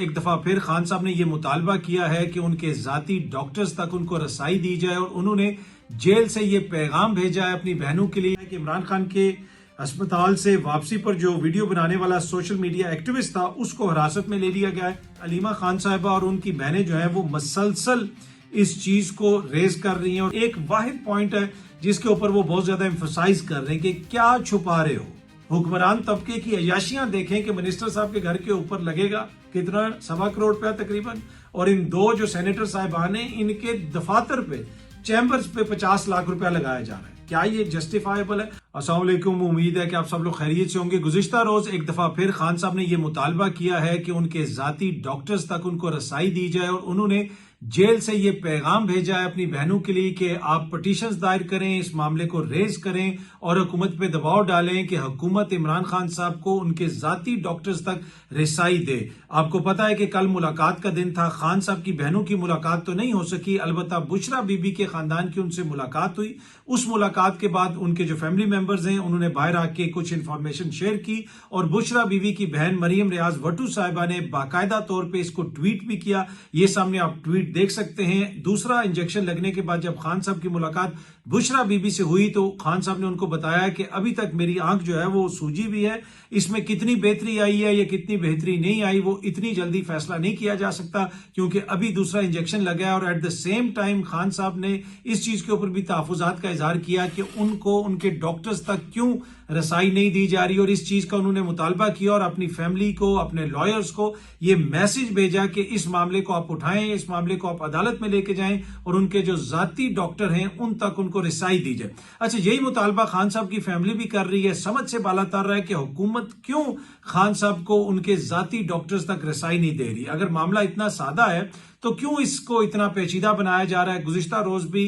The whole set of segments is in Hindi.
एक दफा फिर खान साहब ने यह मुतालबा किया है कि उनके जाती डॉक्टर्स तक उनको रसाई दी जाए और उन्होंने जेल से ये पैगाम भेजा है अपनी बहनों के लिए कि इमरान खान के अस्पताल से वापसी पर जो वीडियो बनाने वाला सोशल मीडिया एक्टिविस्ट था उसको हिरासत में ले लिया गया है। अलीमा खान साहिबा और उनकी बहनें जो है वो मसलसल इस चीज को रेज कर रही हैं और एक वाहिद पॉइंट है जिसके ऊपर वो बहुत ज्यादा एम्फोसाइज कर रहे हैं कि क्या छुपा रहे हो। हुक्मरान तबके की अयाशियां देखें कि मिनिस्टर साहब के घर के ऊपर लगेगा कितना, 1.25 करोड़ रुपया तकरीबन, और इन दो जो सेनेटर साहिबान हैं इनके दफातर पे, चैम्बर्स पे 50 लाख रुपया लगाया जा रहा है। क्या ये जस्टिफाइबल है? अस्सलाम वालेकुम, उम्मीद है कि आप सब लोग खैरियत से होंगे। गुज़िश्ता रोज एक दफा फिर खान साहब ने यह मुतालबा किया है कि उनके जाती डॉक्टर्स तक उनको रसाई दी जाए और उन्होंने जेल से ये पैगाम भेजा है अपनी बहनों के लिए कि आप पटिशंस दायर करें, इस मामले को रेज करें और हुकूमत पे दबाव डालें कि हुकूमत इमरान खान साहब को उनके जाती डॉक्टर्स तक रसाई दे। आपको पता है कि कल मुलाकात का दिन था। खान साहब की बहनों की मुलाकात तो नहीं हो सकी, अलबत्ता बुशरा बीबी के खानदान की उनसे मुलाकात हुई। उस मुलाकात के बाद उनके जो फैमिली मेंबर्स हैं उन्होंने बाहर आके कुछ इंफॉर्मेशन शेयर की और बुशरा बीबी की बहन मरियम रियाज वटू साहिबा ने बाकायदा तौर पर इसको ट्वीट भी किया। ये सामने आप ट्वीट देख सकते हैं। दूसरा इंजेक्शन लगने के बाद जब खान साहब की मुलाकात बुशरा बीबी से हुई तो खान साहब ने उनको बताया कि अभी तक मेरी आंख जो है वो सूजी भी है, इसमें कितनी बेहतरी आई है या कितनी बेहतरी नहीं आई वो इतनी जल्दी फैसला नहीं किया जा सकता क्योंकि अभी दूसरा इंजेक्शन लगा है। और at the same time Khan साहब ने इस चीज के ऊपर भी तहफुजात का इजहार किया कि उनको उनके डॉक्टर्स तक क्यों रसाई नहीं दी जा रही और इस चीज का उन्होंने मुतालबा किया और अपनी फैमिली को, अपने लॉयर्स को ये मैसेज भेजा कि इस मामले को आप उठाएं, इस मामले को आप अदालत में लेके जाएं और उनके जो जाती डॉक्टर हैं उन तक उनको रसाई दी जाए। अच्छा, यही मुतालबा खान साहब की फैमिली भी कर रही है। समझ से बाला तर रहा है कि हुकूमत क्यों खान साहब को उनके जाती डॉक्टर्स तक रसाई नहीं दे रही। अगर मामला इतना सादा है तो क्यों इसको इतना पेचीदा बनाया जा रहा है। गुज़िश्ता रोज भी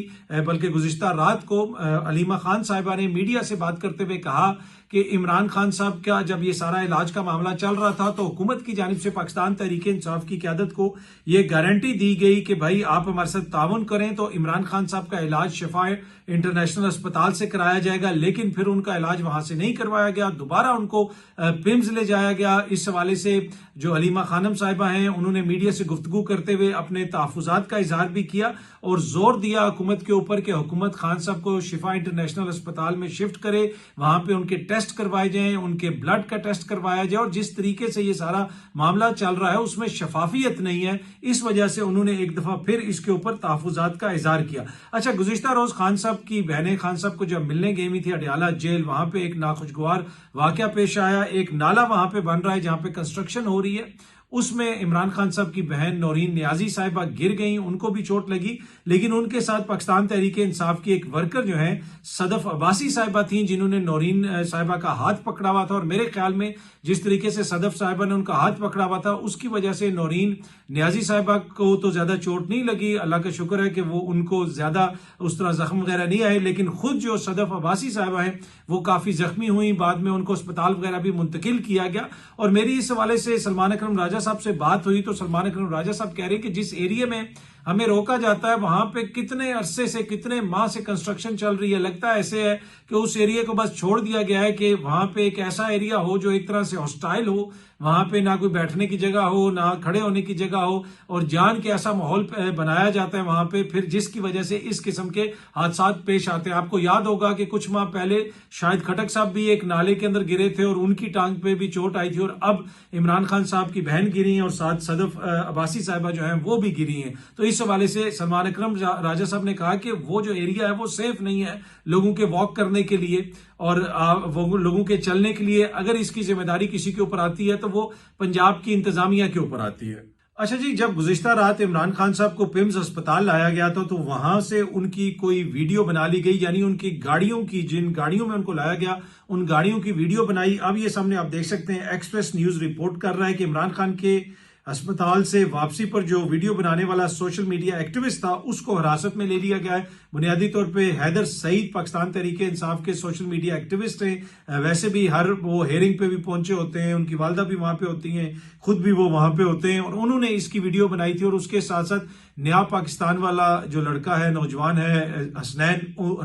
बल्कि गुज़िश्ता रात को अलीमा खान साहिबा ने मीडिया से बात करते हुए कहा कि इमरान खान साहब का जब ये सारा इलाज का मामला चल रहा था तो हुकूमत की जानिब से पाकिस्तान तहरीक इंसाफ की क़यादत को ये गारंटी दी गई कि भाई आप हमारे साथ ताउन करें तो इमरान खान साहब का इलाज शिफा इंटरनेशनल अस्पताल से कराया जाएगा। लेकिन फिर उनका इलाज वहां से नहीं करवाया गया, दोबारा उनको पिम्स ले जाया गया। इस हवाले से जो अलीमा खानम साहिबा हैं उन्होंने मीडिया से गुफ्तगू करते हुए अपने तहफुजात का इजहार भी किया और जोर दिया हुकूमत के ऊपर कि हुकूमत खान साहब को शिफा इंटरनेशनल अस्पताल में शिफ्ट करे, वहां पे उनके टेस्ट करवाए जाएं, उनके ब्लड का टेस्ट करवाया जाए। और जिस तरीके से ये सारा मामला चल रहा है उसमें शफाफियत नहीं है, इस वजह से उन्होंने एक दफा फिर इसके ऊपर तहफुजात का इजहार किया। अच्छा, गुज़िश्ता रोज खान साहब की बहनें खान साहब को जब मिलने गई हुई थी अडयाला जेल, वहां पे एक नाखुशगवार वाकया पेश आया। एक नाला वहां पे बन रहा है जहां पे कंस्ट्रक्शन हो रही है, उसमें इमरान खान साहब की बहन नौरीन नियाजी साहिबा गिर गई, उनको भी चोट लगी। लेकिन उनके साथ पाकिस्तान तहरीक इंसाफ की एक वर्कर जो है सदफ अब्बासी साहिबा थी जिन्होंने नौरीन साहिबा का हाथ पकड़ा हुआ था और मेरे ख्याल में जिस तरीके से सदफ साहिबा ने उनका हाथ पकड़ा हुआ था उसकी वजह से नौरीन नियाजी साहिबा को तो ज्यादा चोट नहीं लगी, अल्लाह का शुक्र है कि वो उनको ज्यादा उस तरह जख्म वगैरह नहीं आए। लेकिन खुद जो सदफ अब्बासी साहिबा है वो काफी जख्मी हुई, बाद में उनको अस्पताल वगैरह भी मुंतकिल किया गया। और मेरी इस हवाले से सलमान अकरम राजा साहब से बात हुई तो सलमान अकरम राजा साहब कह रहे हैं कि जिस एरिया में हमें रोका जाता है वहां पे कितने अरसे से, कितने माह से कंस्ट्रक्शन चल रही है। लगता है ऐसे है कि उस एरिया को बस छोड़ दिया गया है कि वहां पे एक ऐसा एरिया हो जो एक तरह से हॉस्टाइल हो, वहां पे ना कोई बैठने की जगह हो, ना खड़े होने की जगह हो और जान के ऐसा माहौल बनाया जाता है वहां पे, फिर जिसकी वजह से इस किस्म के हादसा पेश आते हैं। आपको याद होगा कि कुछ माह पहले शायद खटक साहब भी एक नाले के अंदर गिरे थे और उनकी टांग पे भी चोट आई थी और अब इमरान खान साहब की बहन गिरी है और साथ सदफ अब्बासी साहिबा जो है वो भी गिरी है। तो इस हवाले से सलमान अकरम राजा साहब ने कहा कि वो जो एरिया है वो सेफ नहीं है लोगों के वॉक करने के लिए और वो लोगों के चलने के लिए। अगर इसकी जिम्मेदारी किसी के ऊपर आती है तो वो पंजाब की इंतजामिया के ऊपर आती है। अच्छा जी, जब गुज़िश्ता रात इमरान खान साहब को पिम्स अस्पताल लाया गया था तो वहां से उनकी कोई वीडियो बना ली गई, यानी उनकी गाड़ियों की, जिन गाड़ियों में उनको लाया गया उन गाड़ियों की वीडियो बनाई। अब ये सामने आप देख सकते हैं, एक्सप्रेस न्यूज रिपोर्ट कर रहा है कि इमरान खान के अस्पताल से वापसी पर जो वीडियो बनाने वाला सोशल मीडिया एक्टिविस्ट था उसको हिरासत में ले लिया गया है। बुनियादी तौर पे हैदर सईद पाकिस्तान तहरीक इंसाफ के सोशल मीडिया एक्टिविस्ट हैं, वैसे भी हर वो हेयरिंग पे भी पहुंचे होते हैं, उनकी वालदा भी वहां पे होती हैं, खुद भी वो वहां पे होते हैं और उन्होंने इसकी वीडियो बनाई थी। और उसके साथ साथ नया पाकिस्तान वाला जो लड़का है, नौजवान है हसनैन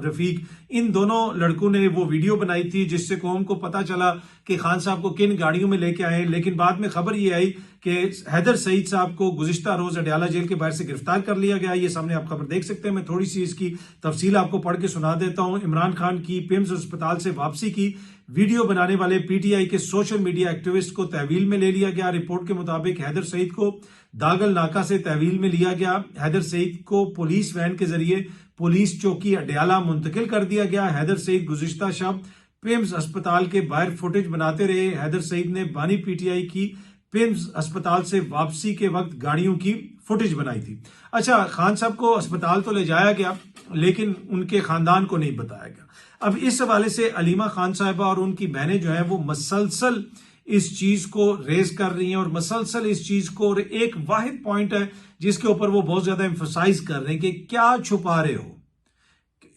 रफीक, इन दोनों लड़कों ने वो वीडियो बनाई थी जिससे कौम को पता चला कि खान साहब को किन गाड़ियों में लेके आए। लेकिन बाद में खबर ये आई कि हैदर सईद साहब को गुज़िश्ता रोज अडयाला जेल के बाहर से गिरफ्तार कर लिया गया। ये सामने आप खबर देख सकते हैं। मैं थोड़ी सी इसकी तफसील आपको पढ़ के सुना देता हूं। इमरान खान की पिम्स अस्पताल से वापसी की वीडियो बनाने वाले पीटीआई के सोशल मीडिया एक्टिविस्ट को तहवील में ले लिया गया। रिपोर्ट के मुताबिक हैदर सईद को दागल नाका से तहवील में लिया गया। हैदर सईद को पुलिस वैन के जरिए पुलिस चौकी अडयाला मुंतकिल कर दिया गया। हैदर सईद गुज़िश्ता शब पिम्स अस्पताल के बाहर फुटेज बनाते रहे। हैदर सईद ने बानी पीटीआई की पिम्स अस्पताल से वापसी के वक्त गाड़ियों की फुटेज बनाई थी। अच्छा, खान साहब को अस्पताल तो ले जाया गया लेकिन उनके खानदान को नहीं बताया गया। अब इस हवाले से अलीमा खान साहिबा और उनकी बहनें जो है वो मसलसल इस चीज को रेज कर रही हैं और मसलसल इस चीज को, और एक वाहिद पॉइंट है जिसके ऊपर वो बहुत ज्यादा एम्फोसाइज कर रहे हैं कि क्या छुपा रहे हो,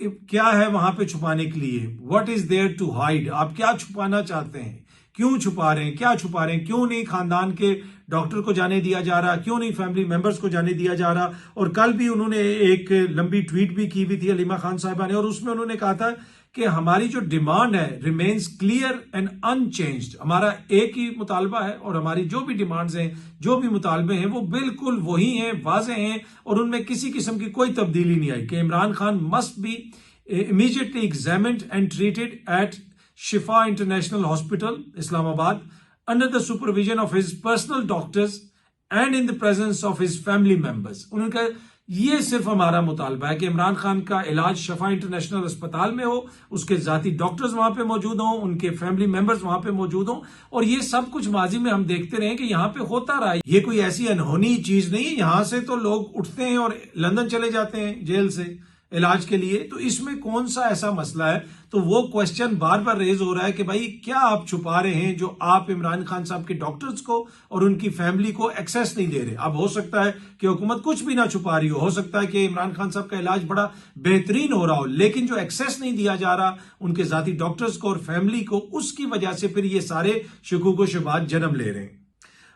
क्या है वहां पे छुपाने के लिए, what is there to hide, आप क्या छुपाना चाहते हैं, क्यों छुपा रहे हैं, क्या छुपा रहे हैं, क्यों नहीं खानदान के डॉक्टर को जाने दिया जा रहा, क्यों नहीं फैमिली मेंबर्स को जाने दिया जा रहा। और कल भी उन्होंने एक लंबी ट्वीट भी की हुई थी अलीमा खान साहिबा ने, और उसमें उन्होंने कहा था कि हमारी जो डिमांड है रिमेन्स क्लियर एंड अनचेंज्ड। हमारा एक ही मुतालबा है और हमारी जो भी डिमांड्स हैं, जो भी मुतालबे हैं वो बिल्कुल वही हैं, वाज़ेह हैं और उनमें किसी किस्म की कोई तब्दीली नहीं आई कि Imran Khan must be immediately examined and treated at Shifa International Hospital, Islamabad, under the supervision of his personal doctors and in the presence of his family members. उनका ये सिर्फ हमारा मुतालबा है कि इमरान खान का इलाज शफा इंटरनेशनल अस्पताल में हो, उसके जाती डॉक्टर्स वहां पे मौजूद हों, उनके फैमिली मेंबर्स वहां पे मौजूद हों, और ये सब कुछ माजी में हम देखते रहे कि यहाँ पे होता रहा है। ये कोई ऐसी अनहोनी चीज नहीं है। यहाँ से तो लोग उठते हैं और लंदन चले जाते हैं जेल से इलाज के लिए, तो इसमें कौन सा ऐसा मसला है। तो वो क्वेश्चन बार बार रेज हो रहा है कि भाई क्या आप छुपा रहे हैं जो आप इमरान खान साहब के डॉक्टर्स को और उनकी फैमिली को एक्सेस नहीं दे रहे। अब हो सकता है कि हुकूमत कुछ भी ना छुपा रही हो सकता है कि इमरान खान साहब का इलाज बड़ा बेहतरीन हो रहा हो, लेकिन जो एक्सेस नहीं दिया जा रहा उनके जाती डॉक्टर्स को और फैमिली को, उसकी वजह से फिर ये सारे शुकूक व शुबहात जन्म ले रहे हैं।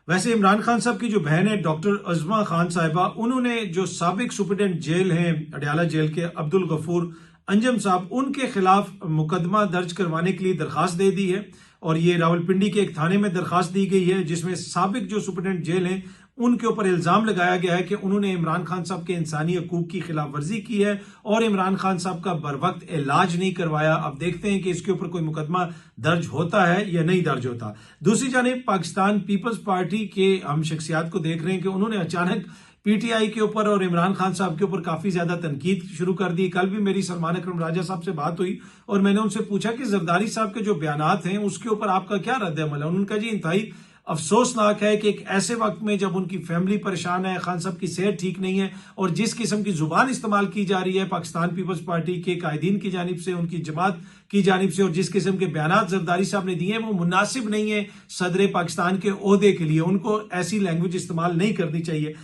वैसे इमरान खान साहब की जो बहन है डॉक्टर अजमा खान साहिबा, उन्होंने जो साबिक सुप्रिटेंडेंट जेल हैं अडयाला जेल के अब्दुल गफूर अंजम साहब, उनके खिलाफ मुकदमा दर्ज करवाने के लिए दरखास्त दे दी है और ये रावलपिंडी के एक थाने में दरखास्त दी गई है जिसमें साबिक जो सुप्रिटेंडेंट जेल हैं उनके ऊपर इल्जाम लगाया गया है कि उन्होंने इमरान खान साहब के इंसानी हकूक की खिलाफ वर्जी की है और इमरान खान साहब का बर वक्त इलाज नहीं करवाया। अब देखते हैं कि इसके ऊपर कोई मुकदमा दर्ज होता है या नहीं दर्ज होता। दूसरी जानिब पाकिस्तान पीपल्स पार्टी के हम शख्सियात को देख रहे हैं कि उन्होंने अचानक पीटीआई के ऊपर और इमरान खान साहब के ऊपर काफी ज्यादा तनकीद शुरू कर दी। कल भी मेरी सलमान अकरम राजा साहब से बात हुई और मैंने उनसे पूछा कि जरदारी साहब के जो बयानात हैं उसके ऊपर आपका क्या रद्द अमल है। उन्होंने कहा जी इंतहाई अफसोसनाक है कि एक ऐसे वक्त में जब उनकी फैमिली परेशान है, खान साहब की सेहत ठीक नहीं है और जिस किस्म की जुबान इस्तेमाल की जा रही है पाकिस्तान पीपल्स पार्टी के कायदीन की जानिब से, उनकी जमात की जानिब से, और जिस किस्म के बयानात जरदारी साहब ने दिए हैं वो मुनासिब नहीं है सदर पाकिस्तान के ओहदे के लिए। उनको ऐसी लैंग्वेज इस्तेमाल नहीं करनी चाहिए।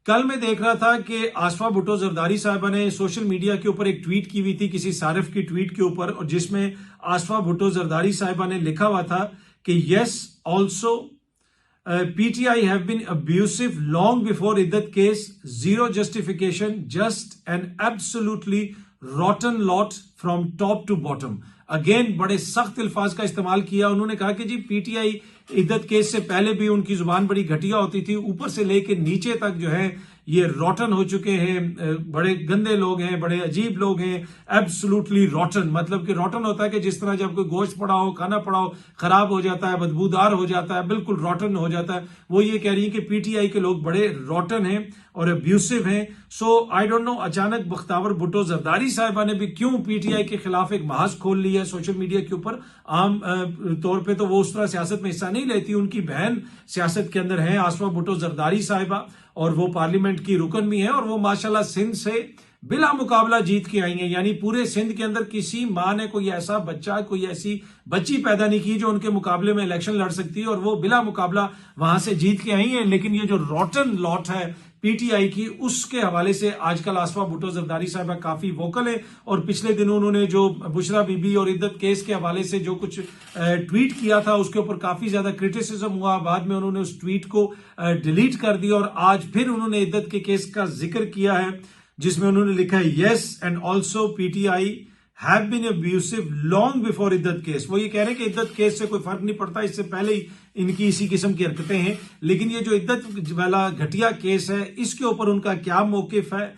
कल मैं देख रहा था कि आसफा भुट्टो जरदारी साहबा ने सोशल मीडिया के ऊपर एक ट्वीट की हुई थी किसी सारिफ की ट्वीट के ऊपर, और जिसमें आसफा भुट्टो जरदारी साहबा ने लिखा हुआ था कि yes also PTI have been abusive long before Iddat case, zero justification, just an absolutely rotten lot from top to bottom. Again बड़े सख्त अल्फाज का इस्तेमाल किया। उन्होंने कहा कि जी पीटीआई इद्दत केस से पहले भी उनकी जुबान बड़ी घटिया होती थी, ऊपर से लेके नीचे तक जो है ये रॉटन हो चुके हैं, बड़े गंदे लोग हैं, बड़े अजीब लोग हैं, एब्सोल्युटली रॉटन। मतलब कि रॉटन होता है कि जिस तरह जब कोई गोश्त पड़ा हो, खाना पड़ा हो, खराब हो जाता है, बदबूदार हो जाता है, बिल्कुल रॉटन हो जाता है। वो ये कह रही है कि पीटीआई के लोग बड़े रॉटन हैं और अब्यूसिव हैं। सो आई डोंट नो अचानक बख्तावर भुट्टो जरदारी साहिबा ने भी क्यों पीटीआई के खिलाफ एक महाज खोल लिया है सोशल मीडिया के ऊपर। आम तौर पर तो वो उस तरह सियासत में हिस्सा नहीं लेती, उनकी बहन सियासत के अंदर है आसफा भुट्टो जरदारी साहिबा, और वो पार्लियामेंट की रुकन भी है और वो माशाल्लाह सिंध से बिला मुकाबला जीत के आई हैं। यानी पूरे सिंध के अंदर किसी मां ने कोई ऐसा बच्चा, कोई ऐसी बच्ची पैदा नहीं की जो उनके मुकाबले में इलेक्शन लड़ सकती है, और वो बिला मुकाबला वहां से जीत के आई हैं। लेकिन ये जो रॉटन लॉट है पीटीआई की, उसके हवाले से आजकल आसफा भुट्टो जरदारी साहिबा काफी वोकल है, और पिछले दिनों उन्होंने जो बुशरा बीबी और इद्दत केस के हवाले से जो कुछ ट्वीट किया था उसके ऊपर काफी ज्यादा क्रिटिसिज्म हुआ। बाद में उन्होंने उस ट्वीट को डिलीट कर दिया और आज फिर उन्होंने इद्दत के केस का जिक्र किया है जिसमें उन्होंने लिखा है yes and also PTI have been abusive long before इद्दत केस। वो ये कह रहे हैं कि इद्दत केस से कोई फर्क नहीं पड़ता, इससे पहले ही इनकी इसी किस्म की हरकतें हैं। लेकिन ये जो इद्दत वाला घटिया केस है, इसके ऊपर उनका क्या मौकिफ है,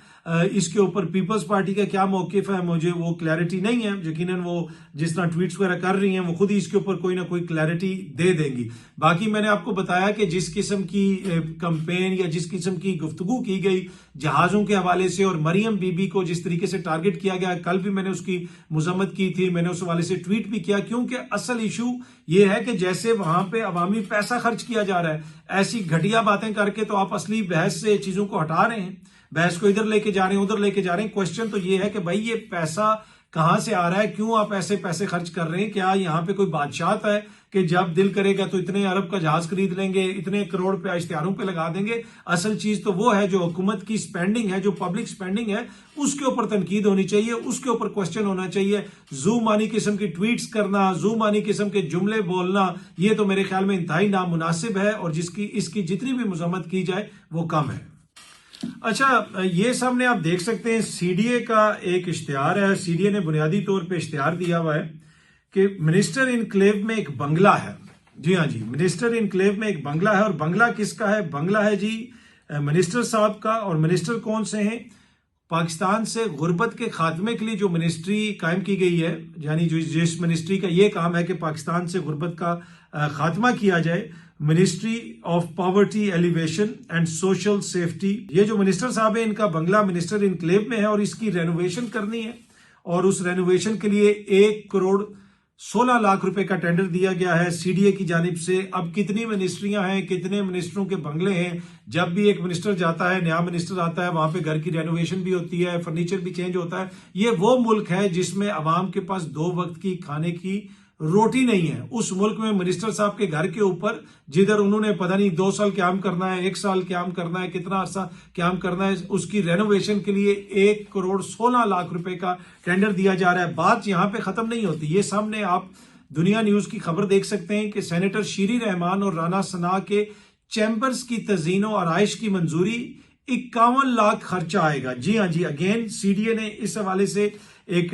इसके ऊपर पीपल्स पार्टी का क्या मौकिफ है, मुझे वो क्लैरिटी नहीं है। यकीनन वो जिस तरह ट्वीट्स वगैरह कर रही हैं, वो खुद ही इसके ऊपर कोई ना कोई क्लैरिटी दे देंगी। बाकी मैंने आपको बताया कि जिस किस्म की कंपेन या जिस किस्म की गुफ्तगू की गई जहाजों के हवाले से और मरियम बीबी को जिस तरीके से टारगेट किया गया, कल भी मैंने उसकी मजम्मत की थी, मैंने उस हवाले से ट्वीट भी किया, क्योंकि असल इशू ये है कि जैसे वहां पे अवामी पैसा खर्च किया जा रहा है, ऐसी घटिया बातें करके तो आप असली बहस से चीजों को हटा रहे हैं, बहस को इधर लेके जा रहे हैं, उधर लेके जा रहे हैं। क्वेश्चन तो ये है कि भाई ये पैसा कहां से आ रहा है, क्यों आप ऐसे पैसे खर्च कर रहे हैं? क्या यहाँ पे कोई बादशाह है कि जब दिल करेगा तो इतने अरब का जहाज खरीद लेंगे, इतने करोड़ पे इश्तिहारों पे लगा देंगे? असल चीज तो वो है जो हुकूमत की स्पेंडिंग है, जो पब्लिक स्पेंडिंग है, उसके ऊपर तनकीद होनी चाहिए, उसके ऊपर क्वेश्चन होना चाहिए। जुमानी किस्म की ट्वीट्स करना, जुमानी किस्म के जुमले बोलना, ये तो मेरे ख्याल में इंतहाई नामुनासिब है और इसकी जितनी भी मजम्मत की जाए वो कम है। अच्छा, ये सामने आप देख सकते हैं सीडीए का एक इश्तिहार है। सीडीए ने बुनियादी तौर पे इश्तिहार दिया हुआ है कि मिनिस्टर इनक्लेव में एक बंगला है। जी हाँ जी, मिनिस्टर इनक्लेव में एक बंगला है। और बंगला किसका है? बंगला है जी मिनिस्टर साहब का। और मिनिस्टर कौन से हैं? पाकिस्तान से गुर्बत के खात्मे के लिए जो मिनिस्ट्री कायम की गई है, यानी जिस मिनिस्ट्री का ये काम है कि पाकिस्तान से गुर्बत का खात्मा किया जाए, ministry of poverty alleviation and social safety. ये जो मिनिस्टर साहब है, इनका बंगला मिनिस्टर इनक्लेव में है और इसकी रेनोवेशन करनी है। और उस रेनोवेशन के लिए 1 करोड़ 16 लाख रुपए का टेंडर दिया गया है सीडीए की जानिब से। अब कितनी मिनिस्ट्रियां हैं, कितने मिनिस्टरों के बंगले हैं, जब भी एक मिनिस्टर जाता है, नया मिनिस्टर आता है, वहां पे घर की रेनोवेशन भी होती है, फर्नीचर भी चेंज होता है। ये वो मुल्क है जिसमें अवाम के पास 2 वक्त की खाने की रोटी नहीं है। उस मुल्क में मिनिस्टर साहब के घर के ऊपर, जिधर उन्होंने पता नहीं 2 साल क्याम करना है, 1 साल क्याम करना है, कितना अरसा क्याम करना है, उसकी रेनोवेशन के लिए 1 करोड़ 16 लाख रुपए का टेंडर दिया जा रहा है। बात यहां पे खत्म नहीं होती। ये सामने आप दुनिया न्यूज की खबर देख सकते हैं कि सेनेटर शीरी रहमान और राना सना के चैम्बर्स की तजीनो आराइश की मंजूरी 51 लाख खर्चा आएगा। जी हाँ जी, अगेन सीडीए ने इस हवाले से एक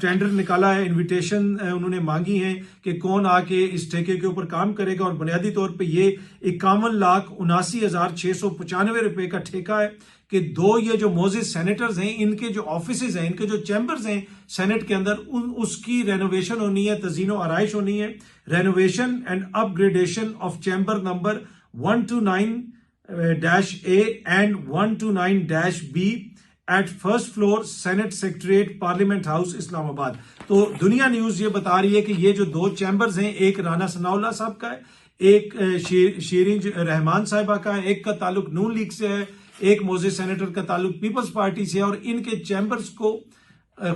टेंडर निकाला है, इनविटेशन उन्होंने मांगी है कि कौन आके इस ठेके के ऊपर काम करेगा। और बुनियादी तौर पे ये 51,79,695 रुपए का ठेका है कि 2 ये जो मोजिस सेनेटर्स हैं, इनके जो ऑफिसेज हैं, इनके जो चैम्बर्स हैं सेनेट के अंदर, उसकी रेनोवेशन होनी है, तजीनो आराइश होनी है। Renovation and upgradation of chamber number 129-A and 129-B at first floor senate secretariat parliament house Islamabad. तो दुनिया न्यूज ये बता रही है कि ये जो 2 चैम्बर्स हैं, एक राना सनाउल्लाह साहब का है, एक शीरीन रहमान साहिबा का है, एक का ताल्लुक नून लीग से है, एक मोजिस सेनेटर का ताल्लुक पीपल्स पार्टी से है। और इनके चैम्बर्स को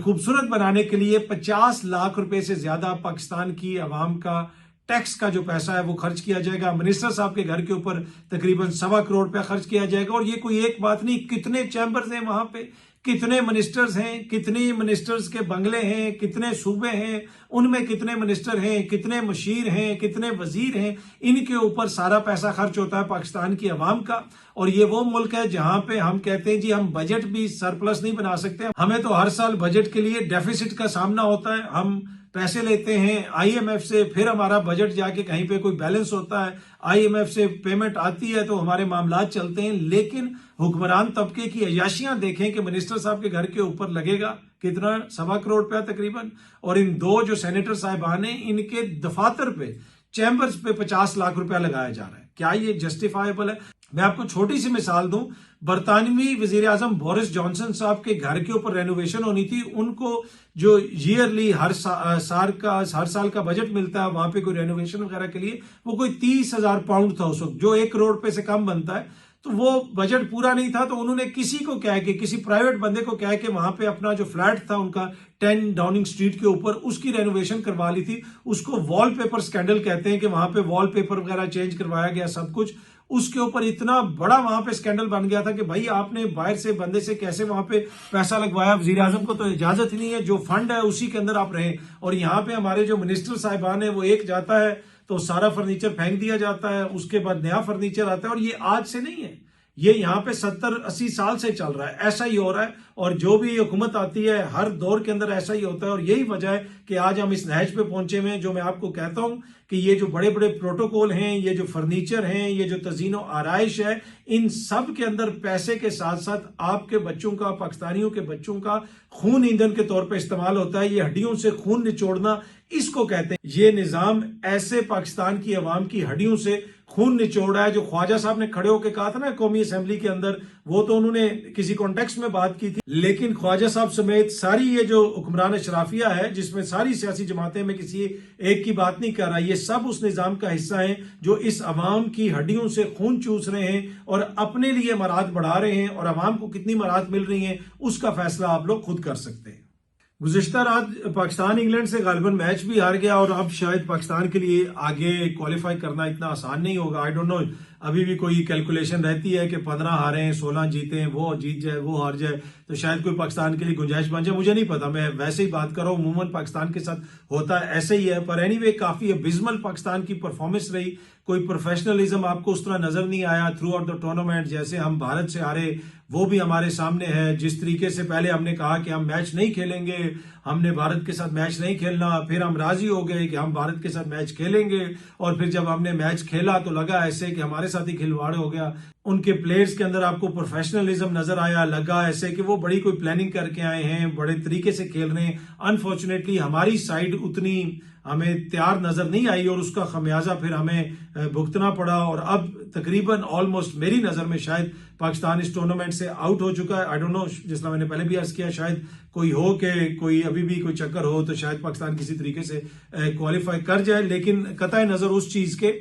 खूबसूरत बनाने के लिए 50 लाख रुपए से ज्यादा पाकिस्तान की आवाम का टैक्स का जो पैसा है वो खर्च किया जाएगा। मिनिस्टर साहब के घर के ऊपर तकरीबन 1.25 करोड़ रुपया खर्च किया जाएगा। और ये कोई एक बात नहीं, कितने चैम्बर्स हैं वहां पे, कितने मिनिस्टर्स हैं, कितनी मिनिस्टर्स के बंगले हैं, कितने सूबे हैं, उनमें कितने मिनिस्टर हैं, कितने मशीर हैं, कितने वजीर हैं, इनके ऊपर सारा पैसा खर्च होता है पाकिस्तान की आवाम का। और ये वो मुल्क है जहां पे हम कहते हैं जी हम बजट भी सरप्लस नहीं बना सकते, हमें तो हर साल बजट के लिए डेफिसिट का सामना होता है। हम पैसे लेते हैं आईएमएफ से, फिर हमारा बजट जाके कहीं पे कोई बैलेंस होता है, आईएमएफ से पेमेंट आती है तो हमारे मामलात चलते हैं। लेकिन हुक्मरान तबके की अयाशियां देखें कि मिनिस्टर साहब के घर के ऊपर लगेगा कितना, 1.25 करोड़ रुपया तकरीबन। और इन 2 जो सेनेटर साहिबान हैं, इनके दफातर पे, चैम्बर्स पे 50 लाख रुपया लगाया जा रहा है। क्या ये जस्टिफाइबल है? मैं आपको छोटी सी मिसाल दूं, बरतानवी वजीर आजम बोरिस जॉनसन साहब के घर के ऊपर रेनोवेशन होनी थी। उनको जो ईयरली हर साल का बजट मिलता है, वहां पे कोई रेनोवेशन वगैरह के लिए वो कोई 30,000 पाउंड था उस वक्त, जो 1 करोड़ रुपए से कम बनता है। तो वो बजट पूरा नहीं था, तो उन्होंने किसी को कह के, किसी प्राइवेट बंदे को कह के वहां पे अपना जो फ्लैट था उनका 10 डाउनिंग स्ट्रीट के ऊपर, उसकी रेनोवेशन करवा ली थी। उसको वॉलपेपर स्कैंडल कहते हैं कि वहां पे वॉलपेपर वगैरह चेंज करवाया गया, सब कुछ। उसके ऊपर इतना बड़ा वहां पे स्कैंडल बन गया था कि भाई आपने बाहर से बंदे से कैसे वहां पे पैसा लगवाया, वजीर आजम को तो इजाजत ही नहीं है, जो फंड है उसी के अंदर आप रहें। और यहाँ पे हमारे जो मिनिस्टर साहिबान है, वो एक जाता है तो सारा फर्नीचर फेंक दिया जाता है, उसके बाद नया फर्नीचर आता है। और ये आज से नहीं है, ये यहाँ पे 70-80 साल से चल रहा है, ऐसा ही हो रहा है। और जो भी हुकूमत आती है हर दौर के अंदर ऐसा ही होता है। और यही वजह है कि आज हम इस नहज पे पहुंचे हुए हैं। जो मैं आपको कहता हूं कि ये जो बड़े बड़े प्रोटोकॉल हैं, ये जो फर्नीचर हैं, ये जो तजीनो आराइश है, इन सब के अंदर पैसे के साथ साथ आपके बच्चों का, पाकिस्तानियों के बच्चों का खून ईंधन के तौर पर इस्तेमाल होता है। ये हड्डियों से खून निचोड़ना इसको कहते हैं। ये निजाम ऐसे पाकिस्तान की अवाम की हड्डियों से खून निचोड़ा है। जो ख्वाजा साहब ने खड़े होकर कहा था ना कौमी असेंबली के अंदर, वो तो उन्होंने किसी कॉन्टेक्स्ट में बात की थी, लेकिन ख्वाजा साहब समेत सारी ये जो हुक्मरान अशराफिया है, जिसमें सारी सियासी जमातें, में किसी एक की बात नहीं कर रहा, ये सब उस निजाम का हिस्सा है जो इस अवाम की हड्डियों से खून चूस रहे हैं और अपने लिए मराद बढ़ा रहे हैं। और अवाम को कितनी मराद मिल रही है उसका फैसला आप लोग खुद कर सकते हैं। गुज़िश्ता रात पाकिस्तान इंग्लैंड से गालिबन मैच भी हार गया और अब शायद पाकिस्तान के लिए आगे क्वालिफाई करना इतना आसान नहीं होगा। आई डोंट नो, अभी भी कोई कैलकुलेशन रहती है कि 15 हारे 16 जीते, वो जीत जाए वो हार जाए तो शायद कोई पाकिस्तान के लिए गुंजाइश बन जाए। मुझे नहीं पता, मैं वैसे ही बात कर रहा हूँ, अमूमन पाकिस्तान के साथ होता है ऐसे ही है। पर एनीवे काफी अबिस्मल पाकिस्तान की परफॉर्मेंस रही। कोई प्रोफेशनलिज्म आपको उस तरह नजर नहीं आया थ्रू आउट द टूर्नामेंट। जैसे हम भारत से हारे वो भी हमारे सामने है। जिस तरीके से पहले हमने कहा कि हम मैच नहीं खेलेंगे, हमने भारत के साथ मैच नहीं खेलना, फिर हम राजी हो गए कि हम भारत के साथ मैच खेलेंगे और फिर जब हमने मैच खेला तो लगा ऐसे कि हमारे साथ ही खिलवाड़ हो गया। उनके प्लेयर्स के अंदर आपको प्रोफेशनलिज्म नजर आया, लगा ऐसे कि वो बड़ी कोई प्लानिंग करके आए हैं, बड़े तरीके से खेल रहे हैं। अनफॉर्चुनेटली हमारी साइड उतनी हमें तैयार नजर नहीं आई और उसका खमियाजा फिर हमें भुगतना पड़ा। और अब तकरीबन ऑलमोस्ट मेरी नजर में शायद पाकिस्तान इस टूर्नामेंट से आउट हो चुका है। आई डोंट नो, जिस तरह मैंने पहले भी अर्ज किया, शायद कोई हो कि कोई अभी भी कोई चक्कर हो तो शायद पाकिस्तान किसी तरीके से क्वालिफाई कर जाए। लेकिन कतई नजर उस चीज के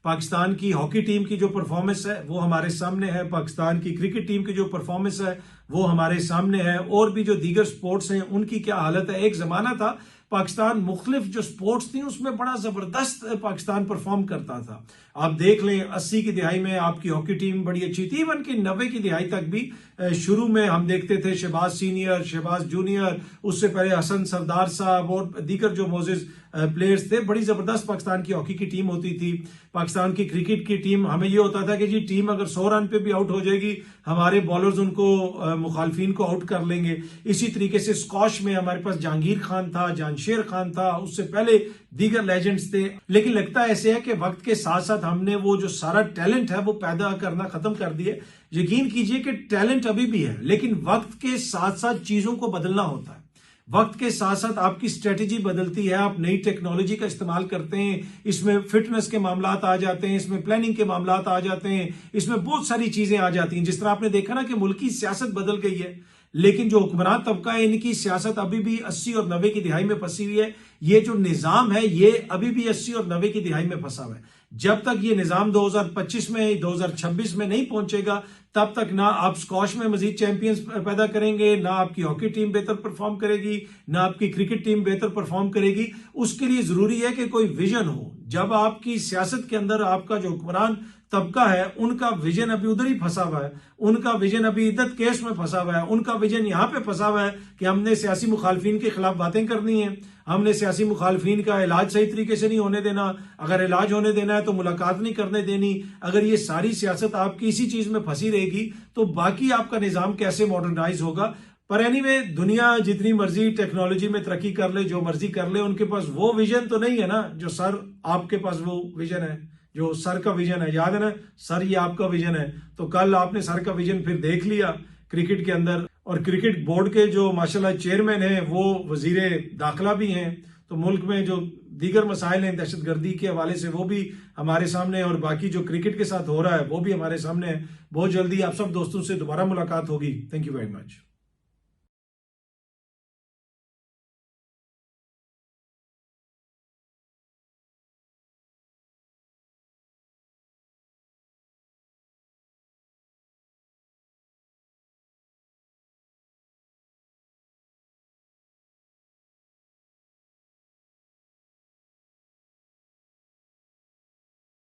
पाकिस्तान की हॉकी टीम की जो परफॉर्मेंस है वो हमारे सामने है, पाकिस्तान की क्रिकेट टीम की जो परफॉर्मेंस है वो हमारे सामने है, और भी जो दीगर स्पोर्ट्स हैं उनकी क्या हालत है। एक जमाना था पाकिस्तान मुख्तलिफ जो स्पोर्ट्स थी उसमें बड़ा जबरदस्त पाकिस्तान परफॉर्म करता था। आप देख लें 80 की दिहाई में आपकी हॉकी टीम बड़ी अच्छी थी, इवन कि 90 की दिहाई तक भी शुरू में हम देखते थे शहबाज सीनियर, शहबाज जूनियर, उससे पहले हसन सरदार साहब और दीगर जो मोजिज प्लेयर्स थे। बड़ी जबरदस्त पाकिस्तान की हॉकी की टीम होती थी। पाकिस्तान की क्रिकेट की टीम, हमें ये होता था कि जी टीम अगर 100 रन पे भी आउट हो जाएगी हमारे बॉलर्स उनको मुखालफिन को आउट कर लेंगे। इसी तरीके से स्कॉश में हमारे पास जहांगीर खान था, जानशेर खान था, उससे पहले दीगर लेजेंड्स थे। लेकिन लगता ऐसे है कि वक्त के साथ साथ हमने वो जो सारा टैलेंट है वो पैदा करना खत्म कर दिए। यकीन कीजिए कि टैलेंट अभी भी है, लेकिन वक्त के साथ साथ चीजों को बदलना होता है। वक्त के साथ साथ आपकी स्ट्रेटेजी बदलती है, आप नई टेक्नोलॉजी का इस्तेमाल करते हैं, इसमें फिटनेस के मामला आ जाते हैं, इसमें प्लानिंग के मामला आ जाते हैं, इसमें बहुत सारी चीजें आ जाती हैं। जिस तरह आपने देखा ना कि मुल्क की सियासत बदल गई है, लेकिन जो हुक्मरान तबका है इनकी सियासत अभी भी 80 और 90 की दिहाई में फंसी हुई है। ये जो निजाम है ये अभी भी 80 और 90 की दिहाई में फंसा हुआ है। जब तक ये निजाम 2025 में 2026 में नहीं पहुंचेगा तब तक ना आप स्कॉश में मजीद चैंपियंस पैदा करेंगे, ना आपकी हॉकी टीम बेहतर परफॉर्म करेगी, ना आपकी क्रिकेट टीम बेहतर परफॉर्म करेगी। उसके लिए जरूरी है कि कोई विजन हो। जब आपकी सियासत के अंदर आपका जो हुक्मरान तबका है उनका विजन अभी उधर ही फंसा हुआ है, उनका विजन अभी इद्दत केस में फंसा हुआ है, उनका विजन यहाँ पे फंसा हुआ है कि हमने सियासी मुखालफिन के खिलाफ बातें करनी है, हमने सियासी मुखालफिन का इलाज सही तरीके से नहीं होने देना, अगर इलाज होने देना है तो मुलाकात नहीं करने देनी। अगर ये सारी सियासत आपकी इसी चीज में फंसी रहेगी तो बाकी आपका निजाम कैसे मॉडर्नाइज होगा। पर एनीवे, दुनिया जितनी मर्जी टेक्नोलॉजी में तरक्की कर ले, जो मर्जी कर ले, उनके पास वो विजन तो नहीं है ना जो सर आपके पास वो विजन है, जो सर का विजन है। याद है ना, सर ये आपका विजन है। तो कल आपने सर का विजन फिर देख लिया क्रिकेट के अंदर, और क्रिकेट बोर्ड के जो माशाल्लाह चेयरमैन हैं वो वजीरे दाखिला भी हैं। तो मुल्क में जो दीगर मसाइल हैं दहशतगर्दी के हवाले से वो भी हमारे सामने, और बाकी जो क्रिकेट के साथ हो रहा है वो भी हमारे सामने है। बहुत जल्दी आप सब दोस्तों से दोबारा मुलाकात होगी। Thank you very much.